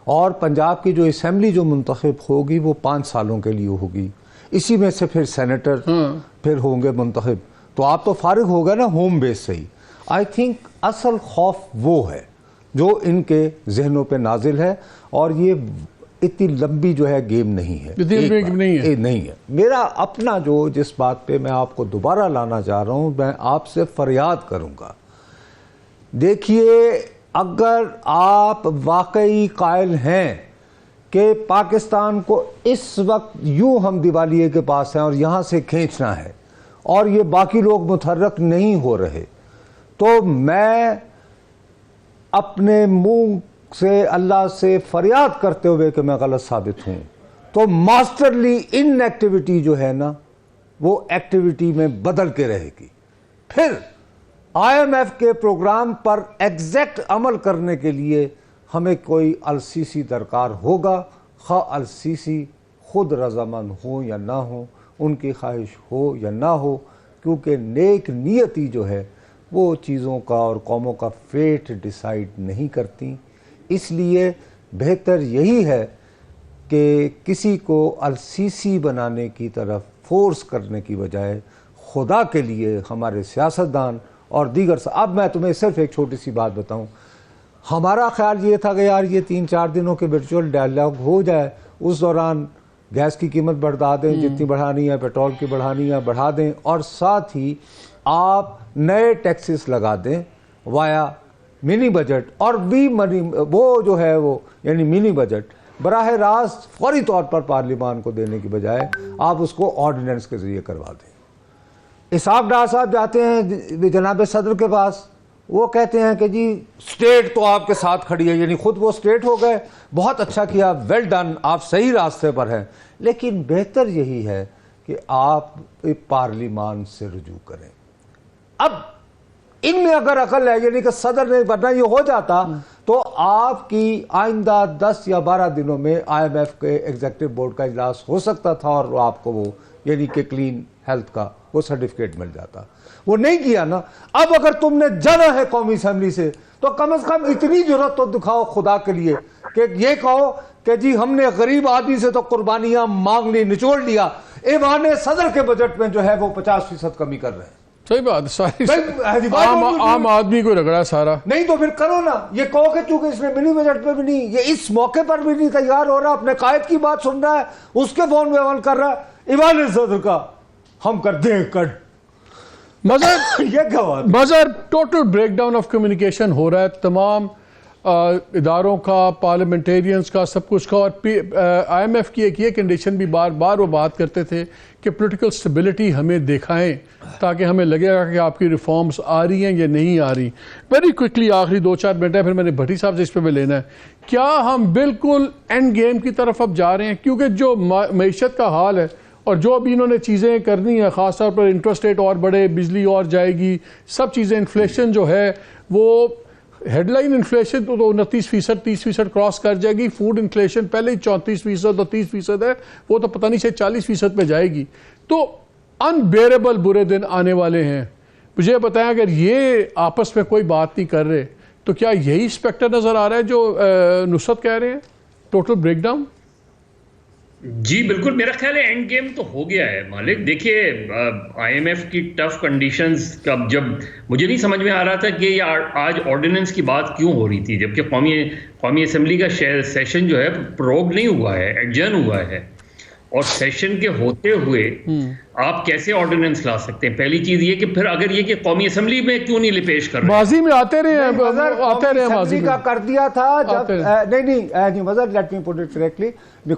اور پنجاب کی جو اسمبلی جو منتخب ہوگی وہ 5 سالوں کے لیے ہوگی، اسی میں سے پھر سینیٹر پھر ہوں گے منتخب، تو آپ تو فارغ ہو گئے نا ہوم بیس سے ہی۔ آئی تھنک اصل خوف وہ ہے جو ان کے ذہنوں پہ نازل ہے، اور یہ اتنی لمبی جو ہے گیم نہیں ہے، نہیں ہے۔ میرا اپنا جو جس بات پہ میں آپ کو دوبارہ لانا چاہ رہا ہوں، میں آپ سے فریاد کروں گا، دیکھیے اگر آپ واقعی قائل ہیں کہ پاکستان کو اس وقت یوں ہم دیوالیے کے پاس ہیں اور یہاں سے کھینچنا ہے اور یہ باقی لوگ متحرک نہیں ہو رہے، تو میں اپنے منہ سے اللہ سے فریاد کرتے ہوئے کہ میں غلط ثابت ہوں، تو ماسٹرلی ان ایکٹیویٹی جو ہے نا وہ ایکٹیویٹی میں بدل کے رہے گی۔ پھر آئی ایم ایف کے پروگرام پر ایگزیکٹ عمل کرنے کے لیے ہمیں کوئی السیسی درکار ہوگا، خواہ السیسی خود رضامند ہوں یا نہ ہوں، ان کی خواہش ہو یا نہ ہو، کیونکہ نیک نیتی جو ہے وہ چیزوں کا اور قوموں کا فیٹ ڈیسائیڈ نہیں کرتی۔ اس لیے بہتر یہی ہے کہ کسی کو السیسی بنانے کی طرف فورس کرنے کی بجائے خدا کے لیے ہمارے سیاستدان اور دیگر اب میں تمہیں صرف ایک چھوٹی سی بات بتاؤں، ہمارا خیال یہ تھا کہ یار یہ 3-4 دنوں کے ورچوئل ڈائیلاگ ہو جائے، اس دوران گیس کی قیمت بڑھا دیں، جتنی بڑھانی ہے، پیٹرول کی بڑھانی ہے بڑھا دیں، اور ساتھ ہی آپ نئے ٹیکسز لگا دیں وایا منی بجٹ، اور وہ جو ہے وہ یعنی منی بجٹ براہ راست فوری طور پر پارلیمان کو دینے کی بجائے آپ اس کو آرڈیننس کے ذریعے کروا دیں۔ اسحاق ڈار صاحب جاتے ہیں جناب صدر کے پاس، وہ کہتے ہیں کہ جی سٹیٹ تو آپ کے ساتھ کھڑی ہے، یعنی خود وہ سٹیٹ ہو گئے، بہت اچھا کیا، ویل ڈن، آپ صحیح راستے پر ہیں، لیکن بہتر یہی ہے کہ آپ پارلیمان سے رجوع کریں۔ اب ان میں اگر عقل ہے، یعنی کہ صدر نے، ورنہ یہ ہو جاتا تو آپ کی آئندہ 10 یا 12 دنوں میں IMF کے ایگزیکٹو بورڈ کا اجلاس ہو سکتا تھا اور آپ کو وہ یعنی کہ کلین ہیلتھ کا وہ سرٹیفکیٹ مل جاتا. وہ نہیں کیا نا. اب اگر تم نے جانا ہے قومی اسمبلی سے تو کم از کم اتنی جرات تو دکھاؤ خدا کے لیے کہ یہ کہو کہ جی ہم نے غریب آدمی سے تو قربانیاں مانگ لی, نچوڑ لیا. ایوان صدر کے بجٹ میں جو ہے وہ 50% کمی کر رہے ہیں. صحیح بات, ساری عام آدمی کو رگڑا سارا. نہیں تو پھر کرو نا. یہ کہو کہ چونکہ اس نے منی بجٹ میں بھی نہیں, یہ اس موقع پر بھی نہیں تیار ہو رہا, اپنے قائد کی بات سن رہا ہے, اس کے فون میں عمل کر رہا ہے. ایوان صدر کا ہم کر دیں cut Mazhar total breakdown of communication ہو رہا ہے تمام اداروں کا, پارلیمنٹیرینز کا, سب کچھ کا. اور IMF کی ایک یہ کنڈیشن بھی بار بار وہ بات کرتے تھے کہ پولیٹیکل سٹیبلٹی ہمیں دکھائیں تاکہ ہمیں لگے گا کہ آپ کی ریفارمز آ رہی ہیں یا نہیں آ رہی. ویری کوئکلی آخری 2-4 منٹ ہے, پھر میں نے بھٹی صاحب سے اس پہ بھی لینا ہے. کیا ہم بالکل اینڈ گیم کی طرف اب جا رہے ہیں؟ کیونکہ جو معیشت کا حال ہے اور جو ابھی انہوں نے چیزیں کرنی ہیں, خاص طور پر انٹرسٹ ریٹ اور بڑھے, بجلی اور جائے گی, سب چیزیں, انفلیشن جو ہے وہ ہیڈ لائن انفلیشن تو 29%, 30% کراس کر جائے گی. فوڈ انفلیشن پہلے ہی 34% اور 30% ہے, وہ تو پتہ نہیں سے 40% پہ جائے گی. تو انبیئریبل برے دن آنے والے ہیں. مجھے بتائیں اگر یہ آپس میں کوئی بات نہیں کر رہے تو کیا یہی اسپیکٹر نظر آ رہا ہے جو نصرت کہہ رہے ہیں, ٹوٹل بریک ڈاؤن؟ جی بالکل, میرا خیال ہے اینڈ گیم تو ہو گیا ہے مالک. دیکھیے IMF کی ٹف کنڈیشنز کا جب مجھے نہیں سمجھ میں آ رہا تھا کہ یہ آج آرڈیننس کی بات کیوں ہو رہی تھی, جبکہ قومی اسمبلی کا سیشن جو ہے پروگ نہیں ہوا ہے, ایڈجرن ہوا ہے. اور سیشن کے ہوتے ہوئے آپ کیسے آرڈیننس لا سکتے ہیں؟ پہلی چیز یہ کہ پھر اگر یہ کہ قومی اسمبلی میں کیوں نہیں پیش کر رہے, ماضی میں آتے رہے ہیں, اسمبلی کا کر دیا تھا جب نہیں Mazhar let me put it correctly,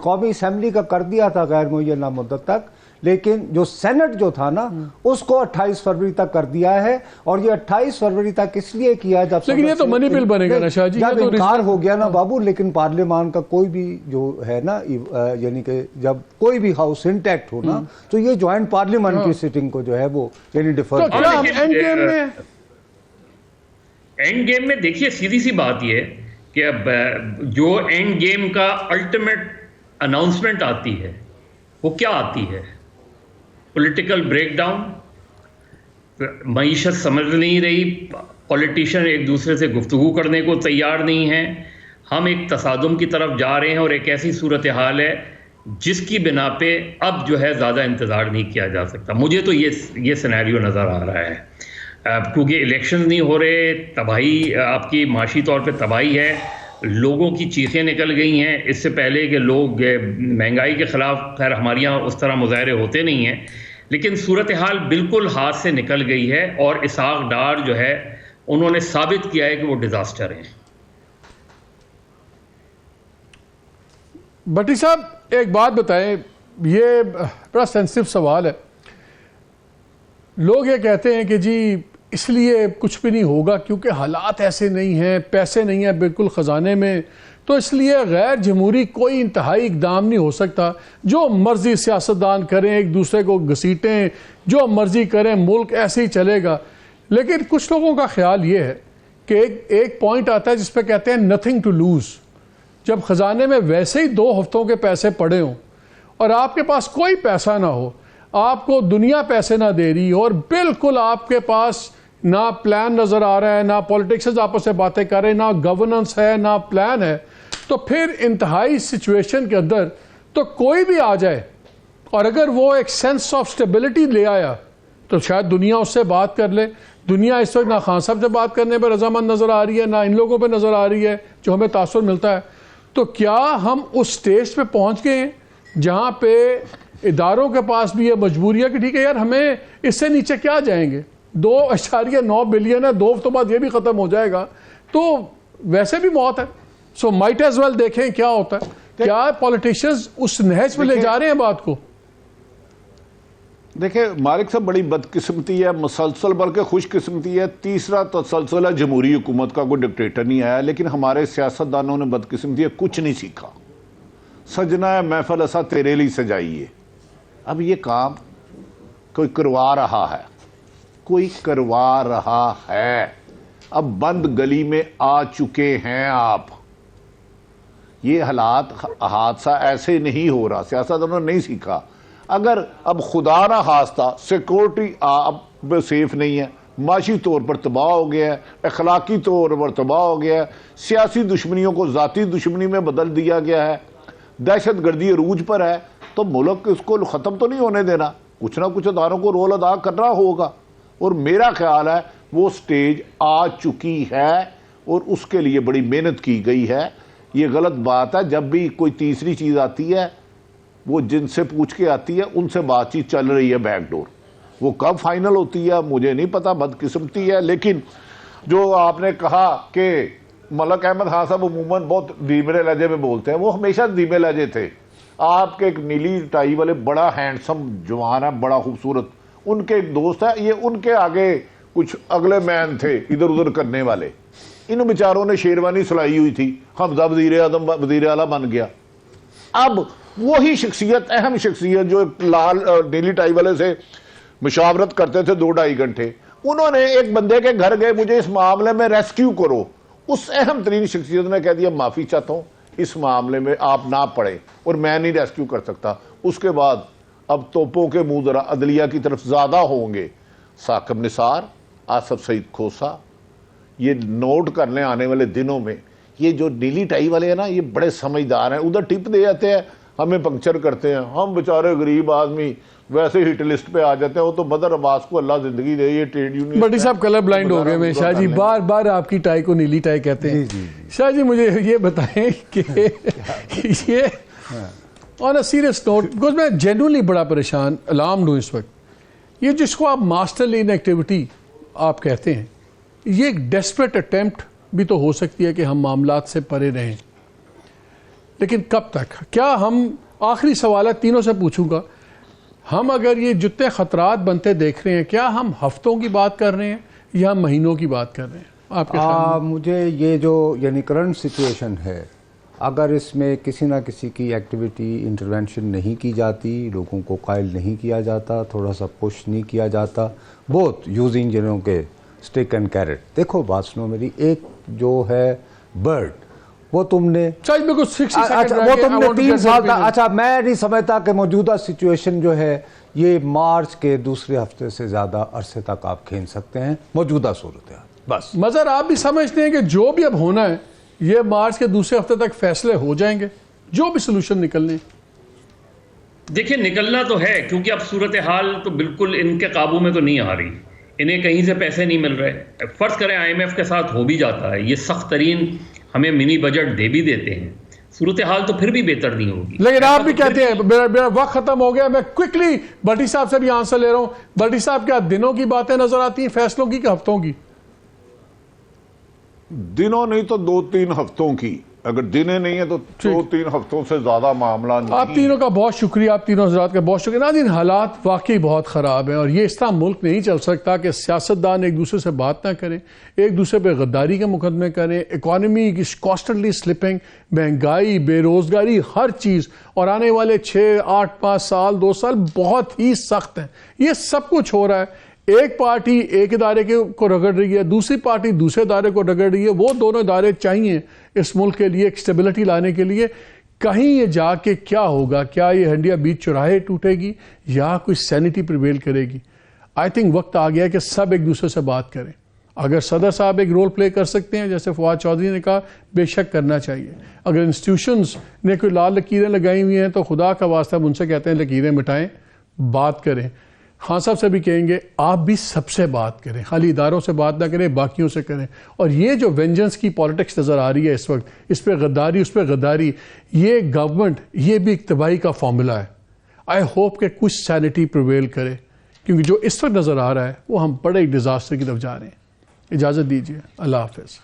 قومی اسمبلی کا کر دیا تھا غیر معینہ مدت تک, لیکن جو سینٹ جو تھا نا اس کو 28 فروری تک کر دیا ہے. اور یہ 28 فروری تک اس لیے کیا جب لیکن یہ تو منی بل بنے گا نا شاہ جی, جب انکار ہو گیا نا بابو. لیکن پارلیمان کا کوئی بھی جو ہے نا یعنی کہ جب کوئی بھی ہاؤس انٹیکٹ ہو نا تو یہ جوائنٹ پارلیمان کی سیٹنگ کو جو ہے وہ یعنی ڈیفر. اینڈ گیم میں دیکھیے سیدھی سی بات یہ کہ اب جو اینڈ گیم کا الٹیمیٹ اناؤنسمنٹ آتی ہے وہ کیا آتی ہے؟ پولیٹیکل بریک ڈاؤن, معیشت سمجھ نہیں رہی, پولیٹیشین ایک دوسرے سے گفتگو کرنے کو تیار نہیں ہیں, ہم ایک تصادم کی طرف جا رہے ہیں. اور ایک ایسی صورتحال ہے جس کی بنا پہ اب جو ہے زیادہ انتظار نہیں کیا جا سکتا. مجھے تو یہ سینیریو نظر آ رہا ہے کیونکہ الیکشن نہیں ہو رہے, تباہی آپ کی معاشی طور پہ تباہی ہے, لوگوں کی چیخیں نکل گئی ہیں. اس سے پہلے کہ لوگ مہنگائی کے خلاف خیر ہمارے یہاں اس طرح مظاہرے ہوتے نہیں ہیں, لیکن صورتحال بالکل ہاتھ سے نکل گئی ہے. اور اسحاق ڈار جو ہے انہوں نے ثابت کیا ہے کہ وہ ڈیزاسٹر ہیں. بھٹی صاحب ایک بات بتائیں, یہ بڑا سینسٹیو سوال ہے. لوگ یہ کہتے ہیں کہ جی اس لیے کچھ بھی نہیں ہوگا کیونکہ حالات ایسے نہیں ہیں, پیسے نہیں ہیں بالکل خزانے میں, تو اس لیے غیر جمہوری کوئی انتہائی اقدام نہیں ہو سکتا. جو مرضی سیاستدان کریں, ایک دوسرے کو گھسیٹیں, جو مرضی کریں, ملک ایسے ہی چلے گا. لیکن کچھ لوگوں کا خیال یہ ہے کہ ایک پوائنٹ آتا ہے جس پہ کہتے ہیں نتھنگ ٹو لوز. جب خزانے میں ویسے ہی 2 ہفتوں کے پیسے پڑے ہوں اور آپ کے پاس کوئی پیسہ نہ ہو, آپ کو دنیا پیسے نہ دے رہی اور بالکل آپ کے پاس نہ پلان نظر آ رہا ہے, نہ پولیٹکسز آپس سے باتیں کر رہے ہیں, نہ گورننس ہے, نہ پلان ہے, تو پھر انتہائی سچویشن کے اندر تو کوئی بھی آ جائے اور اگر وہ ایک سینس آف سٹیبلٹی لے آیا تو شاید دنیا اس سے بات کر لے. دنیا اس وقت نہ خان صاحب سے بات کرنے پہ رضامند نظر آ رہی ہے, نہ ان لوگوں پہ نظر آ رہی ہے جو ہمیں تاثر ملتا ہے. تو کیا ہم اس سٹیج پہ پہنچ گئے ہیں جہاں پہ اداروں کے پاس بھی یہ مجبوری ہے کہ ٹھیک ہے یار ہمیں اس سے نیچے کیا جائیں گے, 2.9 بلین ہے, 2 ہفتوں بعد یہ بھی ختم ہو جائے گا, تو ویسے بھی موت ہے, سو مائٹ ایز ویل دیکھیں کیا ہوتا ہے. کیا پولیٹیشینز اس نہج پہ لے جا رہے ہیں بات کو؟ دیکھیں مالک صاحب بڑی بدقسمتی ہے, مسلسل بلکہ خوش قسمتی ہے. تیسرا تسلسل ہے جمہوری حکومت کا, کوئی ڈکٹیٹر نہیں آیا, لیکن ہمارے سیاستدانوں نے بدقسمتی ہے کچھ نہیں سیکھا. سجنا ہے محفل ایسا تیرے لیے سجائیے. اب یہ کام کوئی کروا رہا ہے, کوئی کروا رہا ہے. اب بند گلی میں آ چکے ہیں آپ. یہ حادثہ ایسے نہیں ہو رہا, سیاستدانوں نے نہیں سیکھا. اگر اب خدا نہ خواستہ سیکورٹی اب سیف نہیں ہے, معاشی طور پر تباہ ہو گیا ہے, اخلاقی طور پر تباہ ہو گیا ہے, سیاسی دشمنیوں کو ذاتی دشمنی میں بدل دیا گیا ہے, دہشت گردی عروج پر ہے, تو ملک اس کو ختم تو نہیں ہونے دینا. کچھ نہ کچھ اداروں کو رول ادا کرنا ہوگا, اور میرا خیال ہے وہ سٹیج آ چکی ہے اور اس کے لیے بڑی محنت کی گئی ہے. یہ غلط بات ہے, جب بھی کوئی تیسری چیز آتی ہے وہ جن سے پوچھ کے آتی ہے ان سے بات چیت چل رہی ہے بیک ڈور. وہ کب فائنل ہوتی ہے مجھے نہیں پتا, بدقسمتی ہے. لیکن جو آپ نے کہا کہ ملک احمد خان صاحب عموماً بہت دھیمے لہجے میں بولتے ہیں, وہ ہمیشہ دھیمے لہجے تھے. آپ کے ایک نیلی ٹائی والے بڑا ہینڈسم جوان ہے, بڑا خوبصورت, ان کے ایک دوست ہے, یہ ان کے آگے کچھ اگلے مین تھے ادھر ادھر کرنے والے. ان بیچاروں نے شیروانی سلائی ہوئی تھی, حمزہ وزیر اعظم وزیر اعلیٰ بن گیا. اب وہی شخصیت, اہم شخصیت جو لال نیلی ٹائی والے سے مشاورت کرتے تھے 2-2.5 گھنٹے, انہوں نے ایک بندے کے گھر گئے, مجھے اس معاملے میں ریسکیو کرو. اس اہم ترین شخصیت نے کہہ دیا معافی چاہتا ہوں, اس معاملے میں آپ نہ پڑیں اور میں نہیں ریسکیو کر سکتا. اس کے بعد اب توپوں کے منہ ذرا عدلیہ کی طرف زیادہ ہوں گے. ثاقب نثار, آصف سعید کھوسا, یہ نوٹ کرنے آنے والے دنوں میں یہ جو نیلی ٹائی والے ہیں نا, یہ بڑے سمجھدار ہیں. ادھر ٹپ دے جاتے ہیں, ہمیں پنکچر کرتے ہیں, ہم بیچارے غریب آدمی ویسے ہٹ لسٹ پہ آ جاتے ہیں. وہ تو بدر عباس کو اللہ زندگی دے, یہ ٹریڈ یونین. بٹی صاحب کلر بلائنڈ ہو گئے میں, شاہ جی بار بار آپ کی ٹائی کو نیلی ٹائی کہتے ہیں. شاہ جی مجھے یہ بتائیں کہ یہ آن اے سیریس نوٹ, بیکاز میں جینوئنلی بڑا پریشان الارمڈ ہوں اس وقت. یہ جس کو آپ ماسٹر لین ایکٹیویٹی آپ کہتے ہیں, یہ ایک ڈیسپریٹ اٹیمپٹ بھی تو ہو سکتی ہے کہ ہم معاملات سے پرے رہیں, لیکن کب تک؟ کیا ہم, آخری سوالات تینوں سے پوچھوں گا, ہم اگر یہ جتنے خطرات بنتے دیکھ رہے ہیں, کیا ہم ہفتوں کی بات کر رہے ہیں یا مہینوں کی بات کر رہے ہیں آپ کے خیال میں؟ مجھے یہ جو یعنی کرنٹ سچویشن ہے, اگر اس میں کسی نہ کسی کی ایکٹیویٹی انٹرونشن نہیں کی جاتی, لوگوں کو قائل نہیں کیا جاتا, تھوڑا سا پش نہیں کیا جاتا, بہت یوزنگ جنہوں کے سٹک اینڈ کیرٹ. دیکھو بات سنو میری, ایک جو ہے برڈ, وہ تم نے وہ تم نے 3 سال تک, اچھا میں نہیں سمجھتا کہ موجودہ سچویشن جو ہے یہ مارچ کے دوسرے ہفتے سے زیادہ عرصے تک آپ کھینچ سکتے ہیں موجودہ صورتحال. بس مظہر آپ بھی سمجھتے ہیں کہ جو بھی اب ہونا ہے یہ مارچ کے دوسرے ہفتے تک فیصلے ہو جائیں گے, جو بھی سلوشن نکلنے؟ دیکھیں نکلنا تو ہے, کیونکہ اب صورتحال تو بالکل ان کے قابو میں تو نہیں آ رہی. انہیں کہیں سے پیسے نہیں مل رہے. فرض کریں IMF کے ساتھ ہو بھی جاتا ہے, یہ سخت ترین ہمیں منی بجٹ دے بھی دیتے ہیں, صورتحال تو پھر بھی بہتر نہیں ہوگی. لیکن آپ بھی کہتے ہیں, میرا وقت ختم ہو گیا, میں کوئکلی بٹی صاحب سے بھی آنسر لے رہا ہوں. بٹی صاحب کیا دنوں کی باتیں نظر آتی ہیں فیصلوں کی کہ ہفتوں کی؟ دنوں نہیں تو 2-3 ہفتوں کی. اگر دنیں نہیں ہیں تو 2-3 ہفتوں سے زیادہ معاملہ نہیں. آپ تینوں کا بہت شکریہ, آپ تینوں حضرات کا بہت شکریہ. ناظرین حالات واقعی بہت خراب ہیں, اور یہ اس طرح ملک نہیں چل سکتا کہ سیاستدان ایک دوسرے سے بات نہ کریں, ایک دوسرے پہ غداری کے مقدمے کریں. اکانومی کی کانسٹنٹلی سلپنگ, مہنگائی, بے روزگاری, ہر چیز, اور آنے والے 6-8-5 سال 2 سال بہت ہی سخت ہیں. یہ سب کچھ ہو رہا ہے, ایک پارٹی ایک ادارے کو رگڑ رہی ہے, دوسری پارٹی دوسرے ادارے کو رگڑ رہی ہے. وہ دونوں ادارے چاہیے اس ملک کے لیے ایک سٹیبلٹی لانے کے لیے. کہیں یہ جا کے کیا ہوگا, کیا یہ ہنڈیا بیچ چوراہے ٹوٹے گی یا کوئی سینٹی پریویل کرے گی؟ آئی تھنک وقت آ گیا کہ سب ایک دوسرے سے بات کریں. اگر صدر صاحب ایک رول پلے کر سکتے ہیں, جیسے فواد چودھری نے کہا, بے شک کرنا چاہیے. اگر انسٹیٹیوشنز نے کوئی لال لکیریں لگائی ہوئی ہیں تو خدا کا واسطہ ان سے کہتے ہیں لکیریں مٹائیں, بات کریں. خان صاحب سے بھی کہیں گے آپ بھی سب سے بات کریں, خالی اداروں سے بات نہ کریں, باقیوں سے کریں. اور یہ جو وینجنس کی پالیٹکس نظر آ رہی ہے اس وقت, اس پہ غداری اس پہ غداری, یہ گورنمنٹ, یہ بھی ایک تباہی کا فارمولا ہے. آئی ہوپ کہ کچھ سینٹی پریویل کرے, کیونکہ جو اس وقت نظر آ رہا ہے وہ ہم بڑے ایک ڈیزاسٹر کی طرف جا رہے ہیں. اجازت دیجیے, اللہ حافظ.